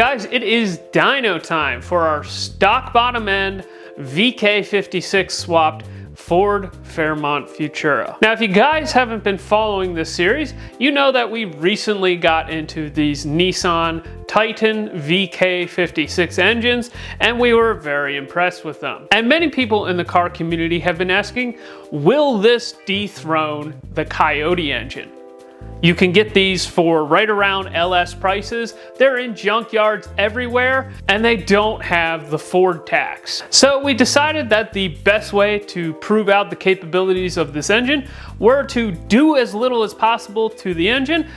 guys, it is dyno time for our stock bottom end VK56 swapped Ford Fairmont Futura. Now, if you guys haven't been following this series, you know that we recently got into these Nissan Titan VK56 engines, and we were very impressed with them. And many people in the car community have been asking, will this dethrone the Coyote engine? You can get these for right around LS prices. They're in junkyards everywhere, and they don't have the Ford tax. So we decided that the best way to prove out the capabilities of this engine were to do as little as possible to the engine,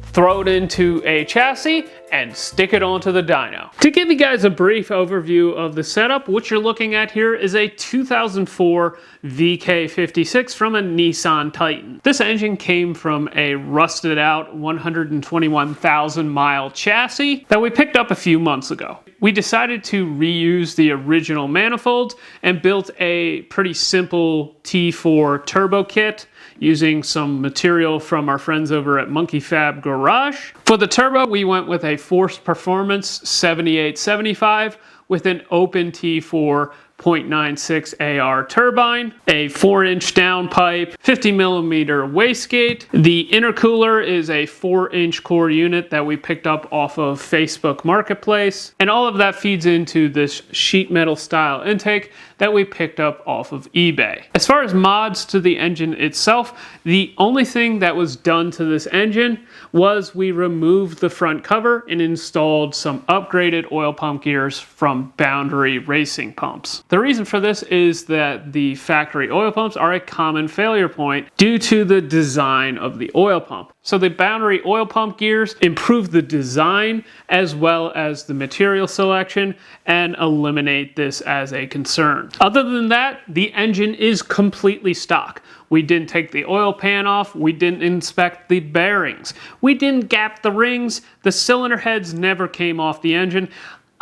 throw it into a chassis, and stick it onto the dyno. To give you guys a brief overview of the setup, what you're looking at here is a 2004 VK56 from a Nissan Titan. This engine came from a rusted out 121,000 mile chassis that we picked up a few months ago. We decided to reuse the original manifolds and built a pretty simple T4 turbo kit using some material from our friends over at Monkey Fab Garage. For the turbo, we went with a Forced Performance 7875 with an open T4 0.96 AR turbine, a 4-inch downpipe, 50mm wastegate. The intercooler is a 4-inch core unit that we picked up off of Facebook Marketplace, and all of that feeds into this sheet metal style intake that we picked up off of eBay. As far as mods to the engine itself, the only thing that was done to this engine was we removed the front cover and installed some upgraded oil pump gears from Boundary Racing Pumps. The reason for this is that the factory oil pumps are a common failure point due to the design of the oil pump. So the Boundary oil pump gears improve the design as well as the material selection and eliminate this as a concern. Other than that, the engine is completely stock. We didn't take the oil pan off, we didn't inspect the bearings, we didn't gap the rings, the cylinder heads never came off the engine.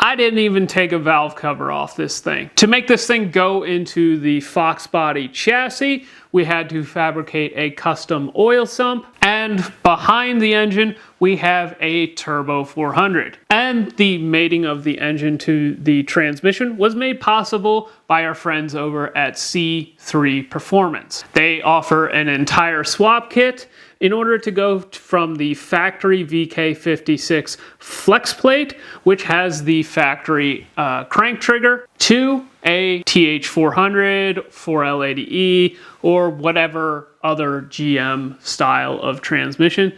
I didn't even take a valve cover off this thing. To make this thing go into the Fox body chassis, we had to fabricate a custom oil sump, and behind the engine we have a Turbo 400. And the mating of the engine to the transmission was made possible by our friends over at C3 Performance. They offer an entire swap kit in order to go from the factory VK56 flex plate, which has the factory crank trigger, to a TH400, 4L80E, or whatever other GM style of transmission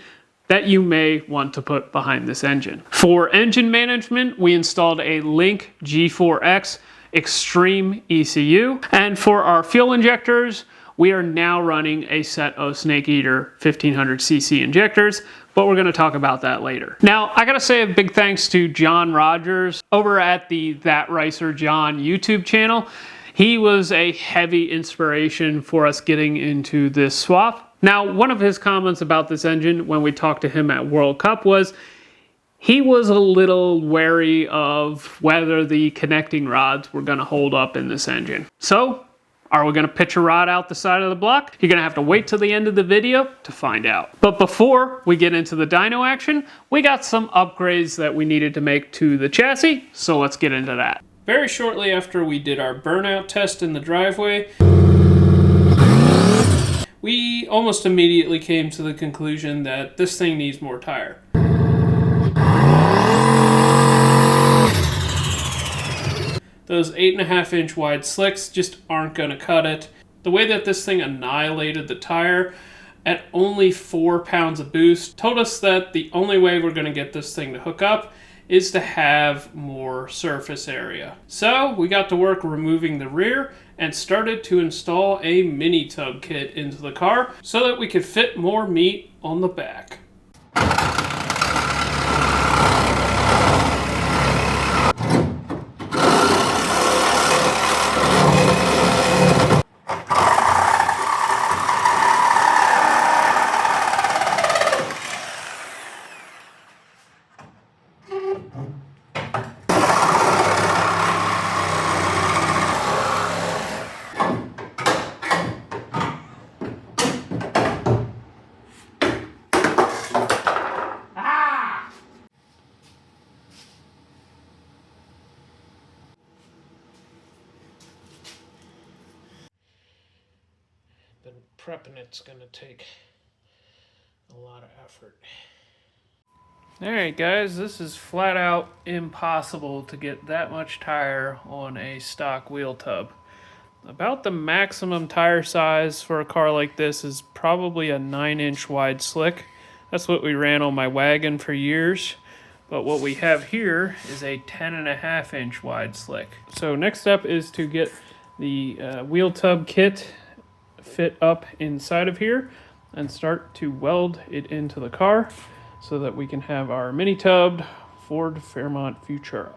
that you may want to put behind this engine. For engine management, we installed a Link G4X Extreme ECU, and for our fuel injectors, we are now running a set of Snake Eater 1500cc injectors, but we're going to talk about that later. Now, I got to say a big thanks to John Rogers over at the That Ricer John YouTube channel. He was a heavy inspiration for us getting into this swap. Now, one of his comments about this engine when we talked to him at World Cup was he was a little wary of whether the connecting rods were going to hold up in this engine. So, are we going to pitch a rod out the side of the block? You're going to have to wait till the end of the video to find out. But before we get into the dyno action, we got some upgrades that we needed to make to the chassis, so let's get into that. Very shortly after we did our burnout test in the driveway, we almost immediately came to the conclusion that this thing needs more tire. Those 8.5-inch wide slicks just aren't going to cut it. The way that this thing annihilated the tire at only 4 pounds of boost told us that the only way we're going to get this thing to hook up is to have more surface area. So we got to work removing the rear and started to install a mini tub kit into the car so that we could fit more meat on the back. But prepping it's going to take a lot of effort. Alright guys, this is flat out impossible to get that much tire on a stock wheel tub. About the maximum tire size for a car like this is probably a 9-inch wide slick. That's what we ran on my wagon for years. But what we have here is a 10.5-inch wide slick. So next up is to get the wheel tub kit fit up inside of here and start to weld it into the car so that we can have our mini tubbed Ford Fairmont Futura.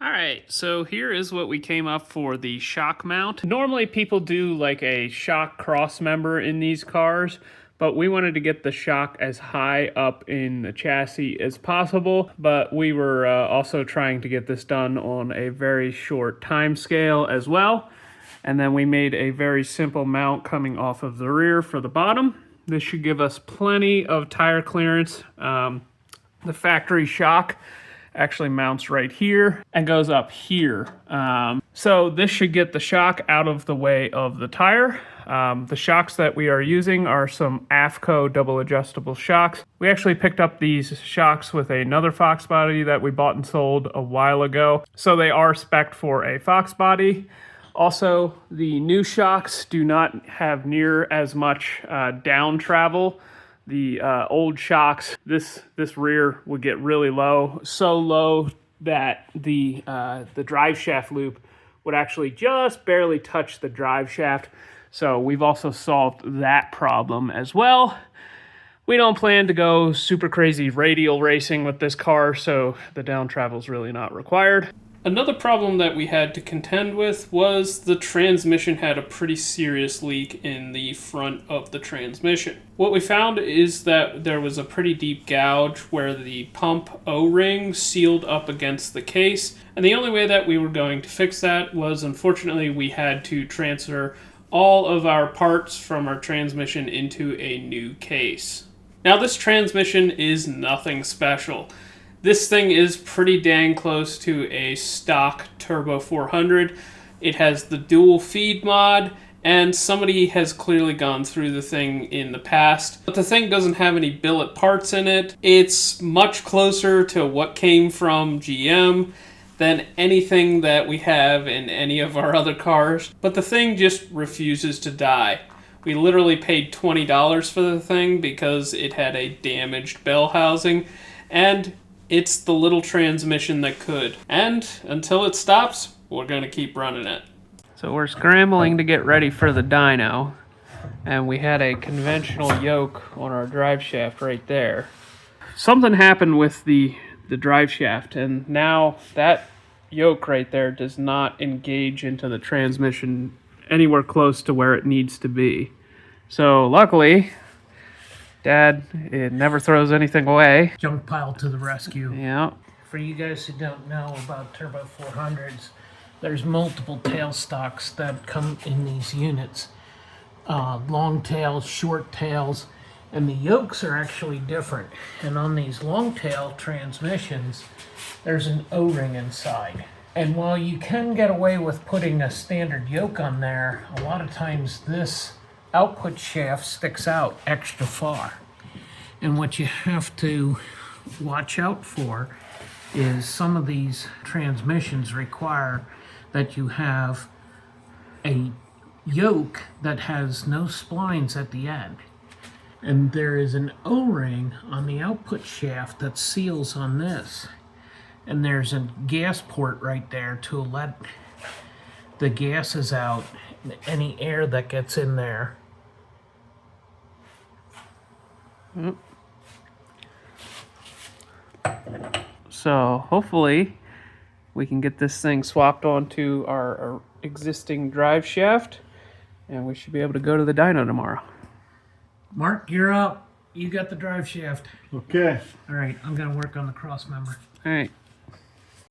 Alright, so here is what we came up for the shock mount. Normally people do like a shock cross member in these cars, but we wanted to get the shock as high up in the chassis as possible, but we were also trying to get this done on a very short time scale as well. And then we made a very simple mount coming off of the rear for the bottom. This should give us plenty of tire clearance. The factory shock actually mounts right here and goes up here. So this should get the shock out of the way of the tire. The shocks that we are using are some AFCO double adjustable shocks. We actually picked up these shocks with another Fox body that we bought and sold a while ago. So they are spec'd for a Fox body. Also, the new shocks do not have near as much down travel. The old shocks, this rear would get really low, so low that the drive shaft loop would actually just barely touch the drive shaft. So we've also solved that problem as well. We don't plan to go super crazy radial racing with this car, so the down travel is really not required. Another problem that we had to contend with was the transmission had a pretty serious leak in the front of the transmission. What we found is that there was a pretty deep gouge where the pump O-ring sealed up against the case, and the only way that we were going to fix that was, unfortunately, we had to transfer all of our parts from our transmission into a new case. Now, this transmission is nothing special. This thing is pretty dang close to a stock Turbo 400. It has the dual feed mod, and somebody has clearly gone through the thing in the past. But the thing doesn't have any billet parts in it. It's much closer to what came from GM than anything that we have in any of our other cars. But the thing just refuses to die. We literally paid $20 for the thing because it had a damaged bell housing, and it's the little transmission that could. And until it stops, we're going to keep running it. So we're scrambling to get ready for the dyno, and we had a conventional yoke on our drive shaft right there. Something happened with the drive shaft, and now that yoke right there does not engage into the transmission anywhere close to where it needs to be. So luckily, Dad, it never throws anything away. Junk pile to the rescue. Yeah. For you guys who don't know about Turbo 400s, there's multiple tail stocks that come in these units. Long tails, short tails, and the yokes are actually different. And on these long tail transmissions, there's an O-ring inside. And while you can get away with putting a standard yoke on there, a lot of times this output shaft sticks out extra far. And what you have to watch out for is some of these transmissions require that you have a yoke that has no splines at the end. And there is an O-ring on the output shaft that seals on this. And there's a gas port right there to let the gases out, any air that gets in there. So hopefully we can get this thing swapped onto our existing drive shaft, and we should be able to go to the dyno tomorrow. Mark, you're up. You got the drive shaft. Okay. All right, I'm going to work on the cross member. All right.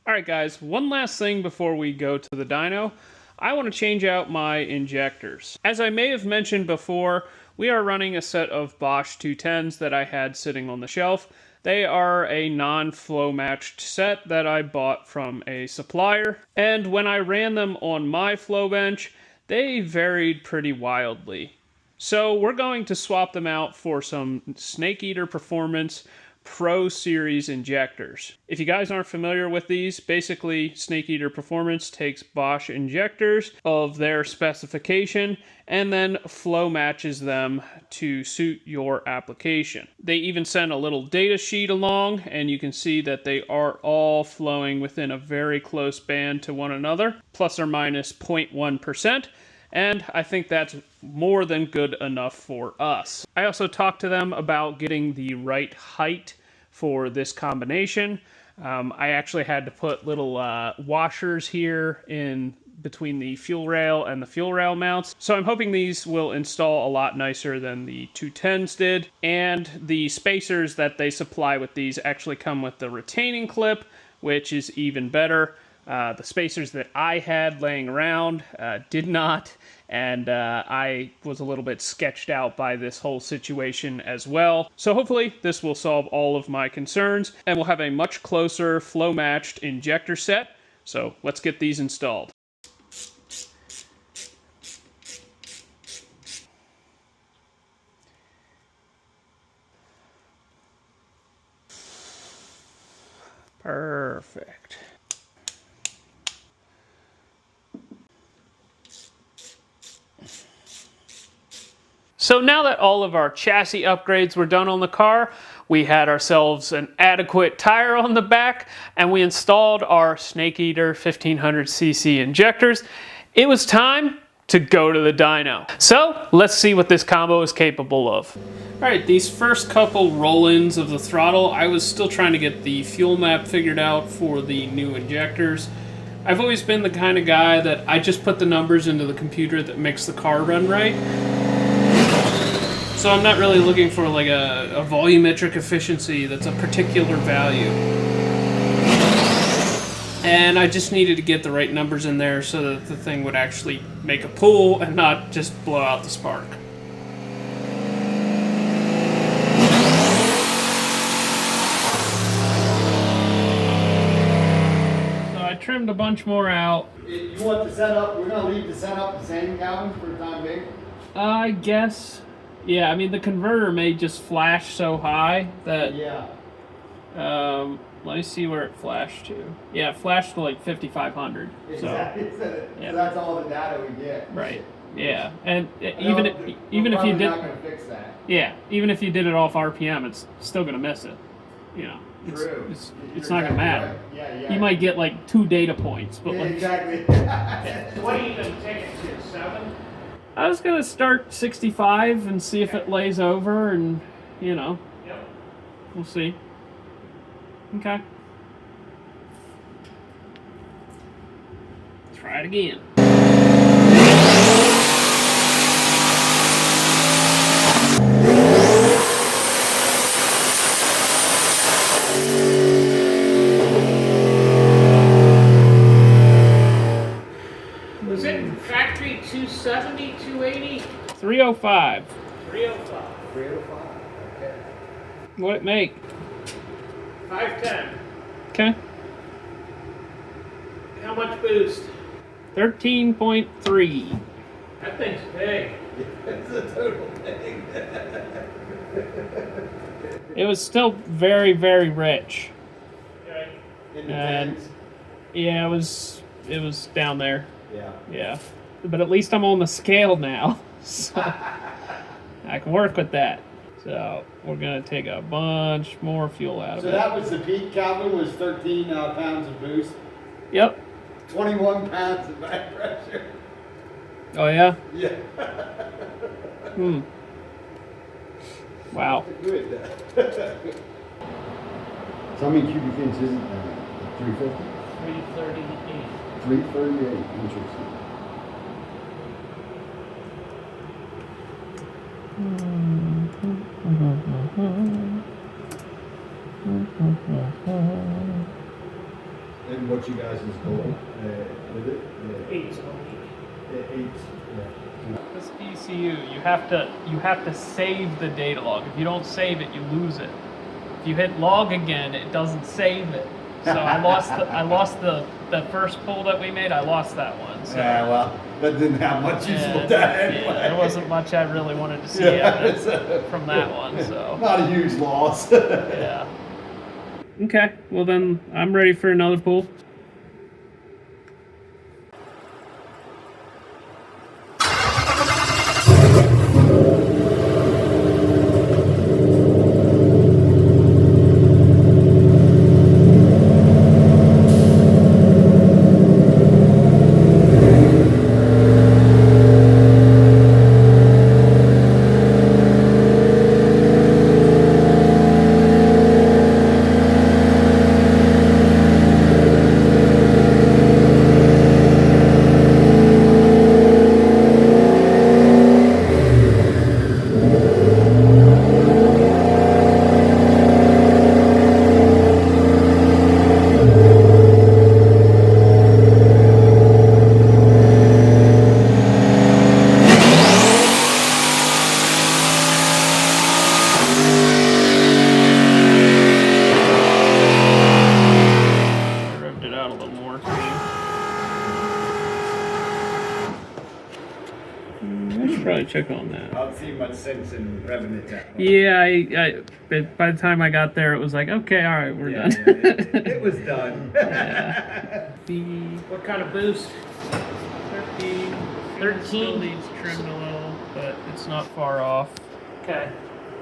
All right, guys, one last thing before we go to the dyno. I want to change out my injectors. As I may have mentioned before, we are running a set of Bosch 210s that I had sitting on the shelf. They are a non-flow matched set that I bought from a supplier, and when I ran them on my flow bench, they varied pretty wildly. So we're going to swap them out for some Snake Eater Performance Pro Series injectors. If you guys aren't familiar with these, basically Snake Eater Performance takes Bosch injectors of their specification and then flow matches them to suit your application. They even send a little data sheet along, and you can see that they are all flowing within a very close band to one another, plus or minus 0.1%. And I think that's more than good enough for us. I also talked to them about getting the right height for this combination. I actually had to put little washers here in between the fuel rail and the fuel rail mounts. So I'm hoping these will install a lot nicer than the 210s did. And the spacers that they supply with these actually come with the retaining clip, which is even better. The spacers that I had laying around did not, and I was a little bit sketched out by this whole situation as well. So hopefully this will solve all of my concerns, and we'll have a much closer flow-matched injector set. So let's get these installed. Perfect. So now that all of our chassis upgrades were done on the car, we had ourselves an adequate tire on the back, and we installed our Snake Eater 1500cc injectors. It was time to go to the dyno. So let's see what this combo is capable of. All right, these first couple roll-ins of the throttle, I was still trying to get the fuel map figured out for the new injectors. I've always been the kind of guy that I just put the numbers into the computer that makes the car run right. So I'm not really looking for like a volumetric efficiency that's a particular value. And I just needed to get the right numbers in there so that the thing would actually make a pull and not just blow out the spark. So I trimmed a bunch more out. You want the setup? We're gonna leave the setup the same, Calvin, for the time being. I guess. Yeah, I mean the converter may just flash so high that. Yeah. Let me see where it flashed to. Yeah, it flashed to like 5,500. Exactly. So that's all the data we get. Right. Yeah, and even if you did, not gonna fix that. yeah, even if you did it off RPM, it's still gonna miss it. You know, True. It's not gonna matter. Right. Yeah. You might get like 2 data points, but like. Exactly. What do you even take it to? 7? I was gonna start 65 and see if it lays over, and you know, Yep. we'll see. Okay. Try it again. Was it factory 270, 280? 305. 305. 305. Okay. What'd it make? 510. Okay. How much boost? 13.3. That thing's big. It's a total thing. It was still very, very rich. Okay. In the And- tens. Yeah, it was down there. Yeah. Yeah. But at least I'm on the scale now. So I can work with that. So we're gonna take a bunch more fuel out of So it. that was the peak, Calvin, was 13 pounds of boost, Yep. 21 pounds of back pressure. Oh yeah? Yeah. Hmm. Wow. Good. So how many cubic inches is it? 350? 338. 338, interesting. And what you guys is going with it? 8's Eight. This ECU, you have to save the data log. If you don't save it, you lose it. If you hit log again, it doesn't save it. So I lost the first pull that we made. I lost that one. So. Yeah, well, that didn't have much useful And, data anyway. yeah, there wasn't much I really wanted to see from that one. So Not a huge loss. yeah. Okay, well then I'm ready for another pull. Probably check on that. I don't see much sense in revving it down. Yeah, but by the time I got there, it was like, okay, all right, we're done. It was done. Yeah. What kind of boost? 13. 13? Still needs trimmed a little, but it's not far off. Okay.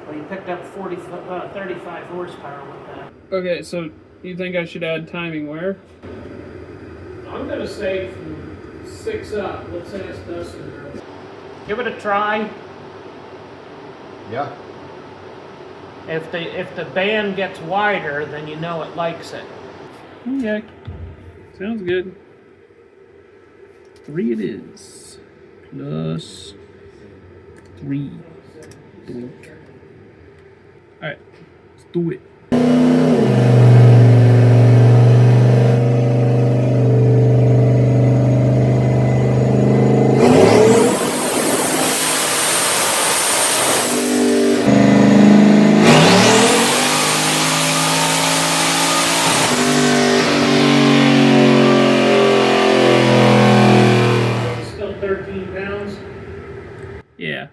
Well, you picked up 35 horsepower with that. Okay, so you think I should add timing where? I'm going to say from 6 up. Let's ask Dustin. Give it a try. Yeah. If the band gets wider, then you know it likes it. Okay. Sounds good. 3 it is. Plus 3. Doink. Alright, let's do it. Still 13 pounds? Yeah.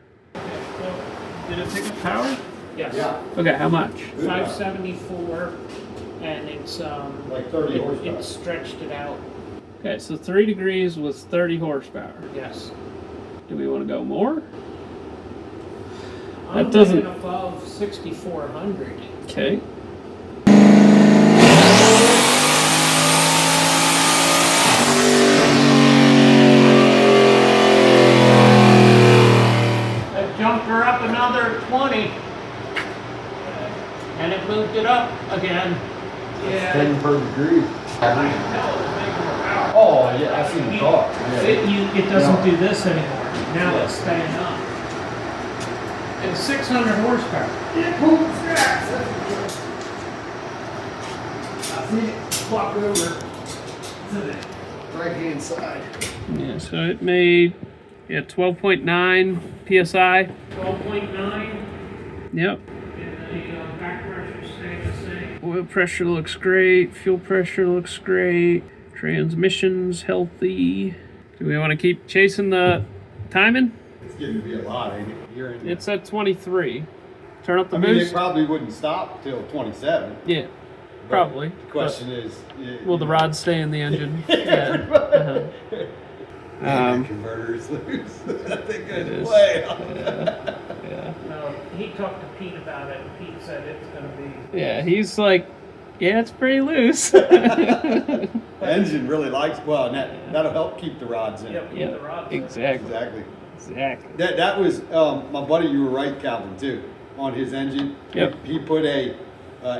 Did it pick up power? Yes. Yeah. Okay, how much? 574, and it's Like 30 horsepower. It stretched it out. Okay, so 3 degrees was 30 horsepower. Yes. Do we want to go more? I'm doesn't- thinking above 6,400. Okay. That jumped her up another 20, and it moved it up again. Yeah. 10 per degree. I can tell it's making more power. Oh, yeah, I seen the car. It doesn't do this anymore. Now it's staying up. It's 600 horsepower. It moves fast. I see it walk over to the Right hand side. Yeah, so it made 12.9 psi. 12.9, Yep. and the back pressure staying the same. Oil pressure looks great. Fuel pressure looks great. Transmission's healthy. Do we want to keep chasing the timing? It's getting to be a lot, ain't it? You're in It's at 23. Turn up the I mean, it boost. probably wouldn't stop till 27. Yeah, but probably. The question is, Will the rod stay in the engine? Yeah. Uh-huh. Converters loose. That thing It goes is. way up. Yeah. He talked to Pete about it, and Pete said it's going to be. Yeah, he's like, yeah, it's pretty loose. The engine really likes, well, and that'll help keep the rods in. Yep, Yeah, the rods. exactly. Exactly. Exactly. That was, my buddy, you were right, Calvin, too, on his engine. Yep. He put a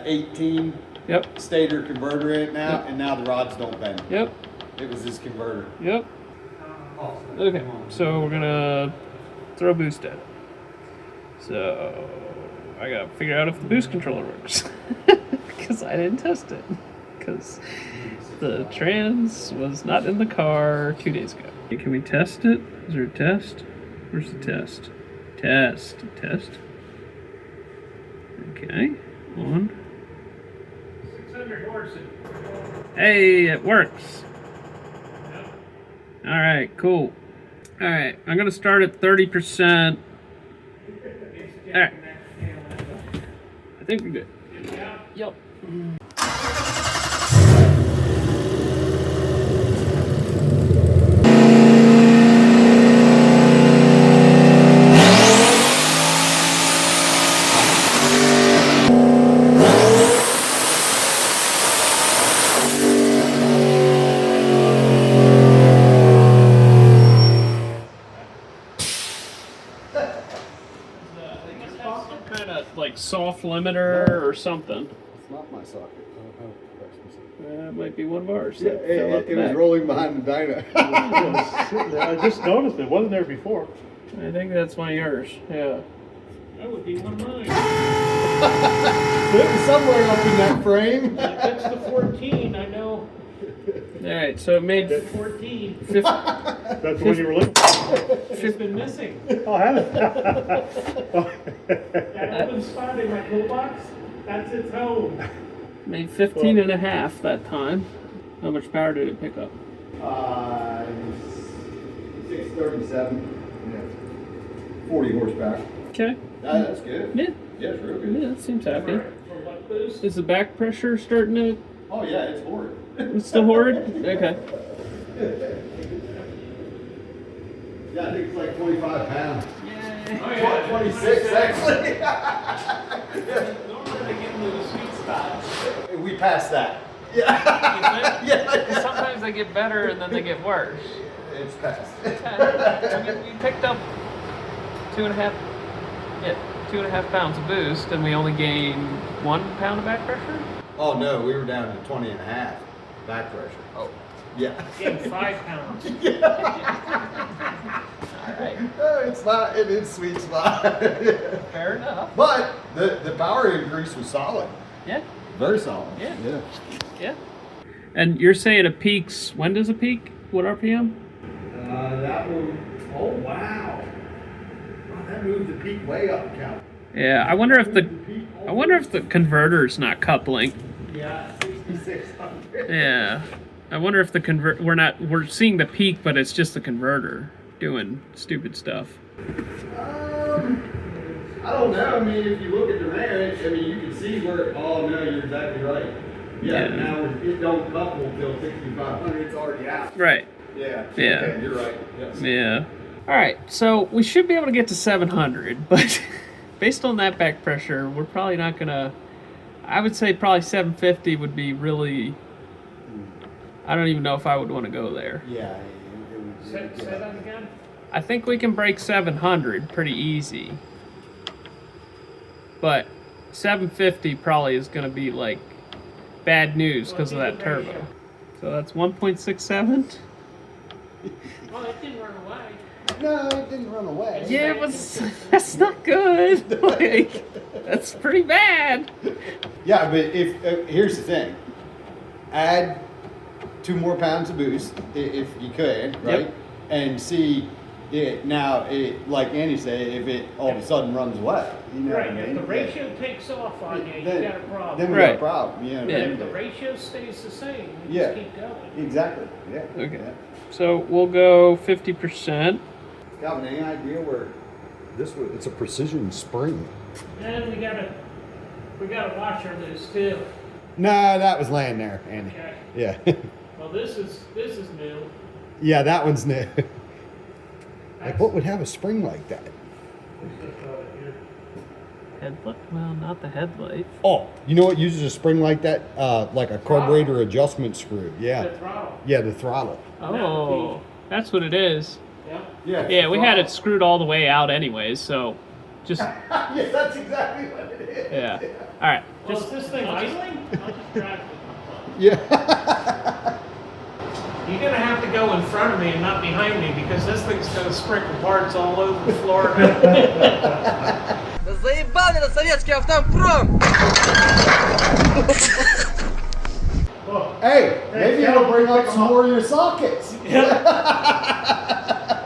18 Yep. stator converter in it now, Yep. and now the rods don't bend. Yep. It was this converter. Yep. Okay, so we're gonna throw boost at it. So I gotta figure out if the boost controller works because I didn't test it because the trans was not in the car 2 days ago. Can we test it? Is there a test? Where's the test? Test. Okay, on. 600 horses. Hey, it works. All right, cool. All right, I'm gonna start at 30%. All right, I think we're good. Yep. Kind of like soft limiter or something. It's not my socket. That might be one of ours. Yeah, it was rolling behind the dyno. I just noticed it wasn't there before. I think that's one of yours. Yeah. That would be one of mine. It was somewhere up in that frame. If it's the 14, I know. All right, so it made 14. That's the one you were looking for. It's been missing. Oh, have it? That open spot in my toolbox, that's its home. made 15 and a half that time. How much power did it pick up? 637. Yeah. 40 horsepower. Okay. That's good. Yeah. Yeah, it's real good. Yeah, that seems happy. For what boost? Is the back pressure starting to? Oh yeah, it's horrid. It's still horrid? Okay. Yeah, I think it's like 25 pounds. Yay. Oh, yeah. 26 actually. Normally they get into the sweet spot. We passed that. Yeah. Yeah. Sometimes they get better and then they get worse. It's passed. We picked up 2.5 pounds of boost and we only gained 1 pound of back pressure? Oh no, we were down to 20 and a half back pressure. Oh. Yeah. Getting 5 pounds. Alright. It's not, it is sweet spot. Fair enough. But the power increase was solid. Yeah. Very solid. Yeah. Yeah. Yeah. And you're saying it peaks, when does it peak? What RPM? That one, oh wow. Wow, that moved the peak way up, Cal. Yeah, I wonder if the converter's not coupling. Yeah, 6,600. Yeah. I wonder if we're seeing the peak, but it's just the converter doing stupid stuff. I don't know. I mean, if you look at the range, I mean, you can see where. Oh no, you're exactly right. Yeah. Now it don't couple till 6,500. It's already out. Right. Yeah. Yeah. Okay, you're right. Yes. Yeah. All right. So we should be able to get to 700, but based on that back pressure, we're probably not gonna. I would say probably 750 would be really. I don't even know if I would want to go there. Yeah. Say that again? I think we can break 700 pretty easy. But 750 probably is going to be like bad news because of that turbo. So that's 1.67. Oh, it didn't run away. No, it didn't run away. Yeah, but that's not good. Like, that's pretty bad. Yeah, but if here's the thing, add 2 more pounds of boost if you could, right? Yep. And see it now. It like Andy said, if it all of a sudden runs away, you know Right, what I if mean? the ratio takes off on you, you Then- got a problem. Then we Right. got a problem. You know what I Yeah. mean? If the ratio stays the same, you Yeah. just keep going. Exactly. Yeah. Okay. Yeah. So we'll go 50%. Calvin, any idea where this was? It's a precision spring. And we got a washer loose too. No, that was laying there, Andy. Okay. Yeah. Well, this is new. Yeah, that one's new. Like, That's- what would have a spring like that? Headlight? Well, not the headlight. Oh, you know what uses a spring like that? Like a carburetor adjustment screw. The Yeah. throttle. Yeah, the throttle. Oh, that's what it is. Yeah. Yeah. Yeah, we had it screwed all the way out anyways, so just, Yeah, that's exactly what it is. yeah. All right. Well, is this thing idling? I'll just drive it. Yeah. You're gonna have to go in front of me and not behind me because this thing's gonna sprinkle parts all over the floor. Заебал этот советский автопром! Hey, maybe it'll bring up some more of your sockets.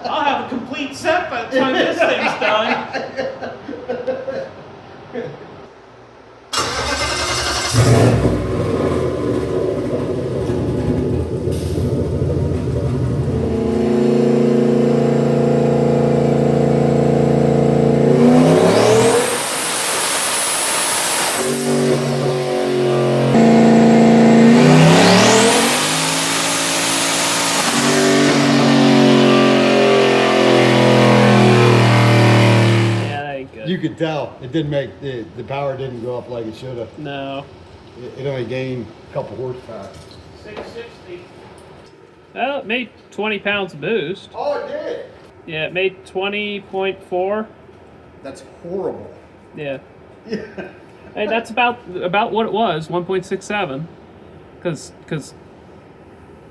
I'll have a complete set by the time this thing's done. You could tell it didn't make the power didn't go up like it should have. No. It only gained a couple horsepower. 660. Well, it made 20 pounds of boost. Oh, it did. Yeah, it made 20.4. That's horrible. Yeah. Hey, that's about what it was, 1.67. Because,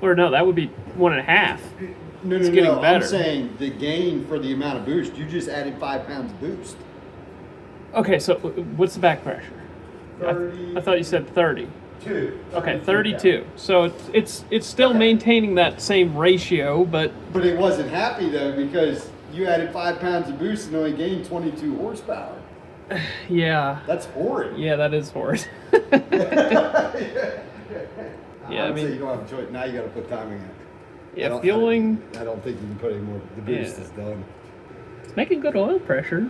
or no, that would be 1.5. No, It's getting I'm better. saying the gain for the amount of boost. You just added 5 pounds of boost. Okay, so what's the back pressure? 30. I thought you said 30. 2. Okay, 32. So it's still maintaining that same ratio, but But it wasn't happy though because you added 5 pounds of boost and only gained 22 horsepower. yeah, That's horrid. yeah, that is horrid. Yeah, I would say mean, you don't have a choice. Now you got to put timing in. yeah, fueling. I don't think you can put any more. The boost Yeah. is done. It's making good oil pressure.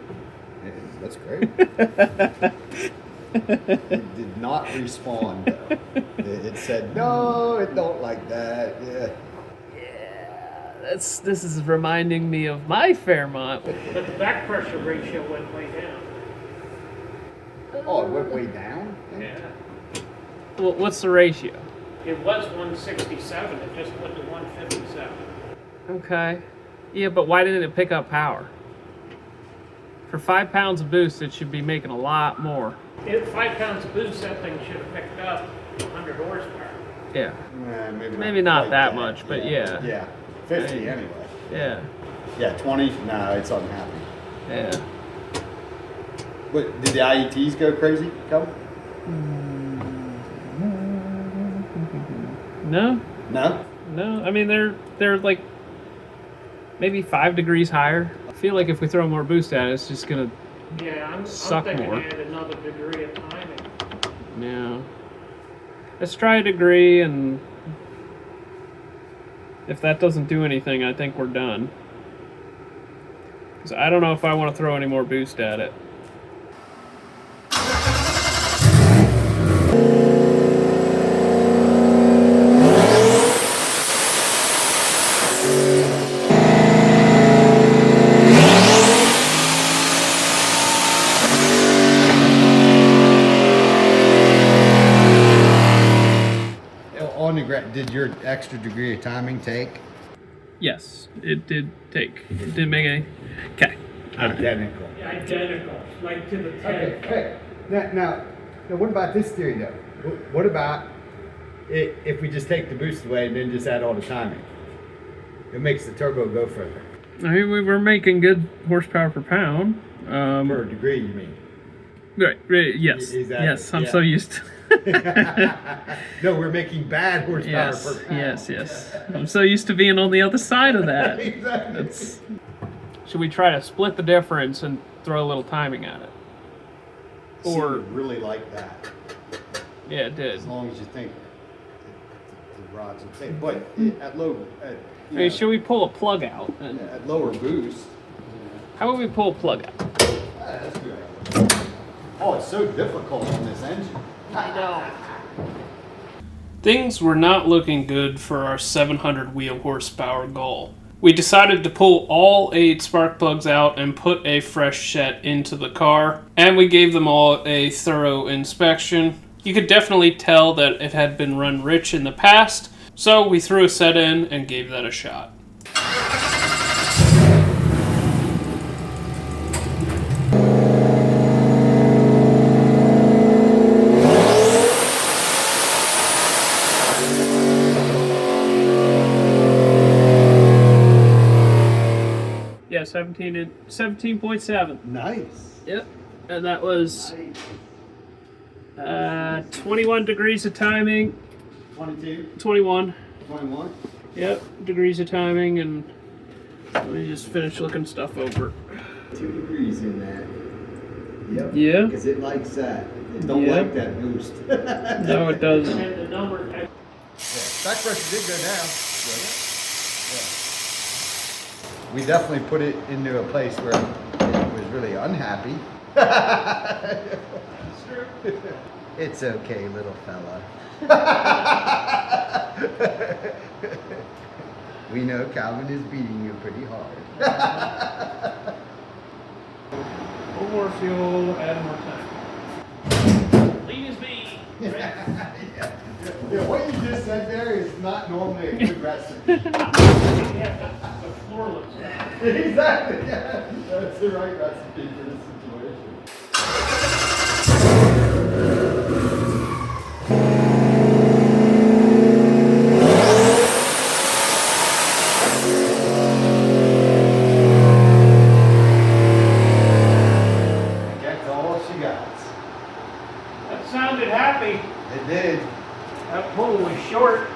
Yeah, that's great. It did not respawn though. It said no, it don't like that. Yeah. This is reminding me of my Fairmont. But the back pressure ratio went way down. Oh, it went way down. Yeah. Well, what's the ratio? It was 167. It just went to 157. Okay. Yeah, but why didn't it pick up power? For 5 pounds of boost, it should be making a lot more. 5 pounds of boost, that thing should have picked up 100 horsepower. Yeah. Maybe not quite that much, but yeah. Yeah, 50 anyway. Yeah. Yeah, 20. No, it's unhappy. Yeah. But did the IETs go crazy? Come? No. No. No. I mean, they're like maybe 5 degrees higher. I feel like if we throw more boost at it, it's just gonna. Yeah, I'm Suck thinking more. add another degree of timing. Yeah. Let's try a degree, and if that doesn't do anything, I think we're done. 'Cause I don't know if I want to throw any more boost at it. On the did your extra degree of timing take? Yes, it did take. It didn't make any. Okay. Identical. Identical, like to the 10. Okay. Now, what about this theory though? What about if we just take the boost away and then just add all the timing? It makes the turbo go further. I mean, we were making good horsepower per pound. Per degree, you mean? Right. Yes. Exactly, Yes. I'm yeah. so used to. No, we're making bad horsepower Yes. per pound. Yes. I'm so used to being on the other side of that. Exactly. Should we try to split the difference and throw a little timing at it? Or Seemed really like that. yeah, it did. As long as you think the rods will take. But at low, at, you Hey, know, should we pull a plug out? And at lower boost. how about we pull a plug out? That's good. Oh, it's so difficult on this engine. I know. Things were not looking good for our 700 wheel horsepower goal. We decided to pull all 8 spark plugs out and put a fresh set into the car, and we gave them all a thorough inspection. You could definitely tell that it had been run rich in the past, so we threw a set in and gave that a shot. 17.7. Nice. Yep. And that was 21 degrees of timing. 22. 21. 21. Yep, degrees of timing, and let me just finish looking stuff over. 2 degrees in that. Yep. Yeah. Because it likes that. It don't Yeah. like that boost. No, it doesn't. And the number. Yeah. Back pressure did go down. Yeah. We definitely put it into a place where it was really unhappy. It's okay, little fella. We know Calvin is beating you pretty hard. More fuel, add more time. Lead is me. Yeah, what you just said there is not normally a good recipe. Exactly, yeah. That's the right recipe for this situation. That's all she got. That sounded happy. It did. That pull was short.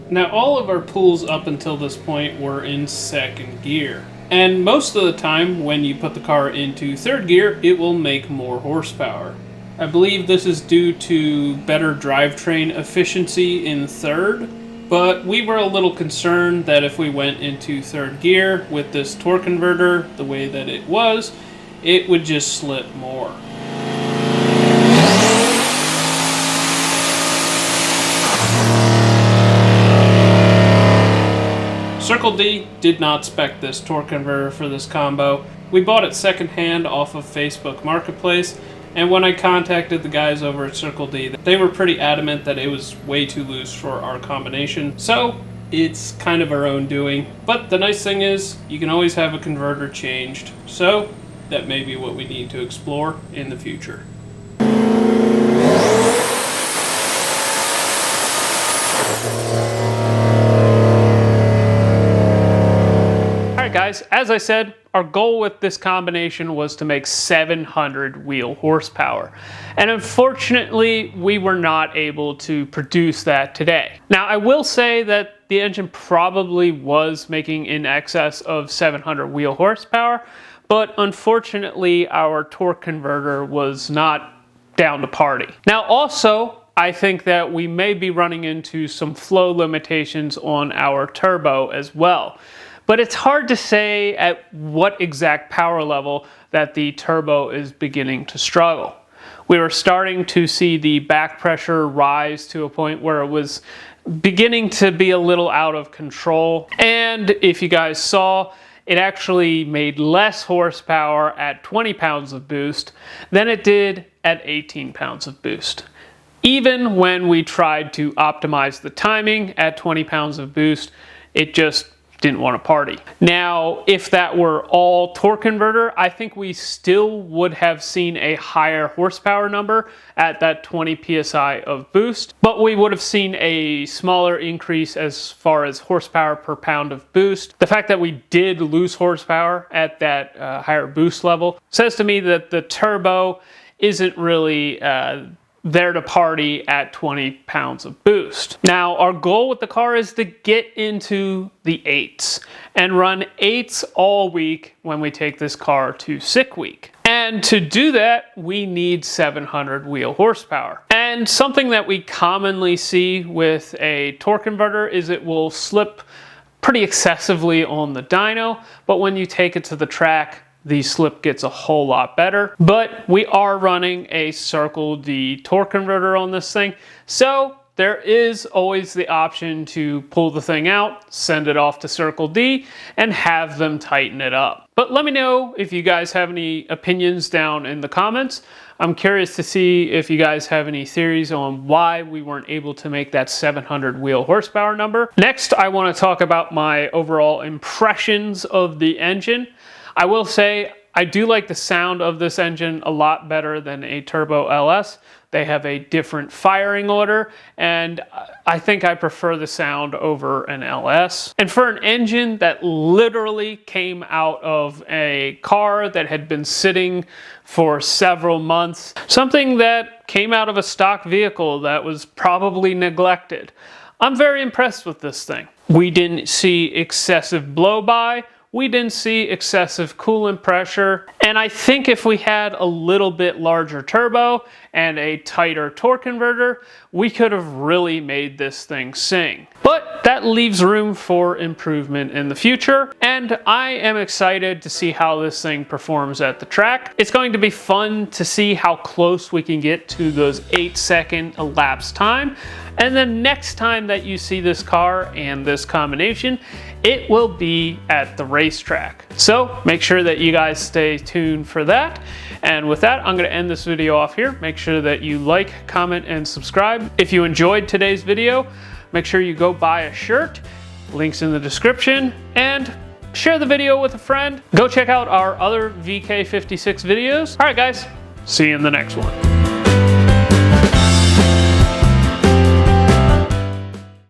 Now all of our pulls up until this point were in second gear. And most of the time when you put the car into third gear, it will make more horsepower. I believe this is due to better drivetrain efficiency in third, but we were a little concerned that if we went into third gear with this torque converter the way that it was, it would just slip more. Circle D did not spec this torque converter for this combo. We bought it secondhand off of Facebook Marketplace, and when I contacted the guys over at Circle D, they were pretty adamant that it was way too loose for our combination. So it's kind of our own doing. But the nice thing is, you can always have a converter changed. So that may be what we need to explore in the future. Guys, as I said, our goal with this combination was to make 700 wheel horsepower. And unfortunately, we were not able to produce that today. Now, I will say that the engine probably was making in excess of 700 wheel horsepower, but unfortunately, our torque converter was not down to party. Now, also, I think that we may be running into some flow limitations on our turbo as well. But it's hard to say at what exact power level that the turbo is beginning to struggle. We were starting to see the back pressure rise to a point where it was beginning to be a little out of control. And if you guys saw, it actually made less horsepower at 20 pounds of boost than it did at 18 pounds of boost. Even when we tried to optimize the timing at 20 pounds of boost, it just didn't want to party. Now, if that were all torque converter, I think we still would have seen a higher horsepower number at that 20 psi of boost, but we would have seen a smaller increase as far as horsepower per pound of boost. The fact that we did lose horsepower at that higher boost level says to me that the turbo isn't really there to party at 20 pounds of boost. Now, our goal with the car is to get into the 8s and run 8s all week when we take this car to sick week. And to do that, we need 700 wheel horsepower. And something that we commonly see with a torque converter is it will slip pretty excessively on the dyno, but when you take it to the track, the slip gets a whole lot better. But we are running a Circle D torque converter on this thing, so there is always the option to pull the thing out, send it off to Circle D, and have them tighten it up. But let me know if you guys have any opinions down in the comments. I'm curious to see if you guys have any theories on why we weren't able to make that 700 wheel horsepower number. Next, I want to talk about my overall impressions of the engine. I will say I do like the sound of this engine a lot better than a Turbo LS. They have a different firing order, and I think I prefer the sound over an LS. And for an engine that literally came out of a car that had been sitting for several months, something that came out of a stock vehicle that was probably neglected, I'm very impressed with this thing. We didn't see excessive blow-by. We didn't see excessive coolant pressure. And I think if we had a little bit larger turbo and a tighter torque converter, we could have really made this thing sing. But that leaves room for improvement in the future, and I am excited to see how this thing performs at the track. It's going to be fun to see how close we can get to those 8-second elapsed time. And then next time that you see this car and this combination, it will be at the racetrack. So make sure that you guys stay tuned for that. And with that, I'm going to end this video off here. Make sure that you like, comment, and subscribe. If you enjoyed today's video, make sure you go buy a shirt. Links in the description. And share the video with a friend. Go check out our other VK56 videos. All right, guys. See you in the next one.